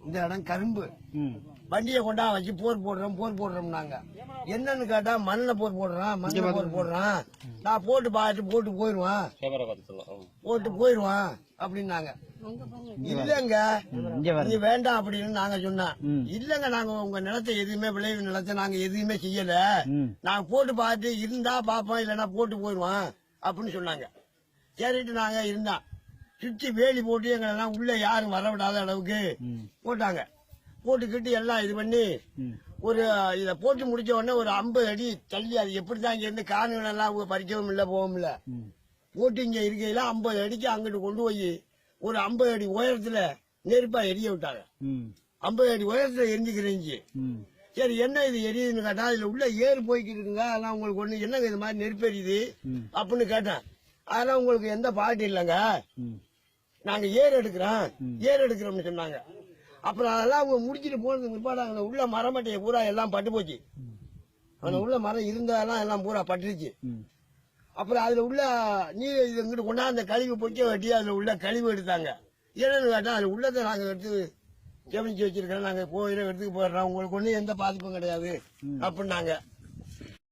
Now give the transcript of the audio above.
இந்த இடம் கரும்பு வண்டியை கொண்டா வச்சு போர் போடுறோம்னாங்க. என்னன்னு கேட்டா மண்ணில் போர் போடுறான் நான் போட்டு பார்த்துட்டு போட்டு போயிருவான் அப்படின்னாங்க. இல்லங்க நீ வேண்டாம் அப்படின்னு நாங்க சொன்னோம். இல்லங்க நாங்க உங்க நிலத்தை எதுவுமே விளைவு நிலத்தை நாங்க எதுவுமே செய்யல, நாங்க போட்டு பார்த்து இருந்தா பாப்போம் இல்லன்னா போட்டு போயிருவான் அப்படின்னு சொன்னாங்க. சரிட்டு நாங்க இருந்தா சுத்தி வேலி போட்டு எங்களெல்லாம் உள்ள யாரும் வரவிடாத அளவுக்கு போட்டாங்க. போட்டுக்கிட்டு எல்லாம் இது பண்ணி ஒரு இத போட்டு முடிச்ச உடனே ஒரு 50 அடி தள்ளி, அது எப்படிதான் இங்க இருந்து காணுகள் எல்லாம் பறிக்கவும் இல்ல போகவும் இல்ல, போட்டு இங்க இருக்கையில 50 அடிக்கு அங்கிட்டு கொண்டு போய் ஒரு 50 அடி உயரத்துல நெருப்பா எரிய விட்டாங்க. 50 அடி உயரத்துல எரிஞ்சுக்கிறீங்க. சரி என்ன இது எரியுதுன்னு கேட்டா இதுல உள்ள ஏறு போய்கிட்டு இருக்குங்க, அதெல்லாம் உங்களுக்கு ஒண்ணு என்னங்க இது மாதிரி நெருப்பு எரியுது அப்படின்னு கேட்டேன். அதெல்லாம் உங்களுக்கு எந்த பாட்டு இல்லைங்க, நாங்க ஏறு எடுக்கிறோம்னு சொன்னாங்க. அப்புறம் அதெல்லாம் அவங்க முடிச்சுட்டு போனதுக்கு பிற்பாடு உள்ள மரமட்டையை பூரா எல்லாம் பட்டு போச்சு. அந்த உள்ள மரம் இருந்தாலும் எல்லாம் பூரா பட்டுருச்சு. அப்புறம் அதுல உள்ள நீர் இது இங்கிட்டு கொண்டா அந்த கழிவு பொய்க்க வெட்டி அதுல உள்ள கழிவு எடுத்தாங்க. என்னன்னு கேட்டா அது உள்ளதை நாங்க எடுத்து கவனிச்சு வச்சிருக்கோம், நாங்க போயிட எடுத்துக்கு போயிடுறோம், உங்களுக்கு ஒண்ணு எந்த பாதிப்பும் கிடையாது அப்படின்னாங்க.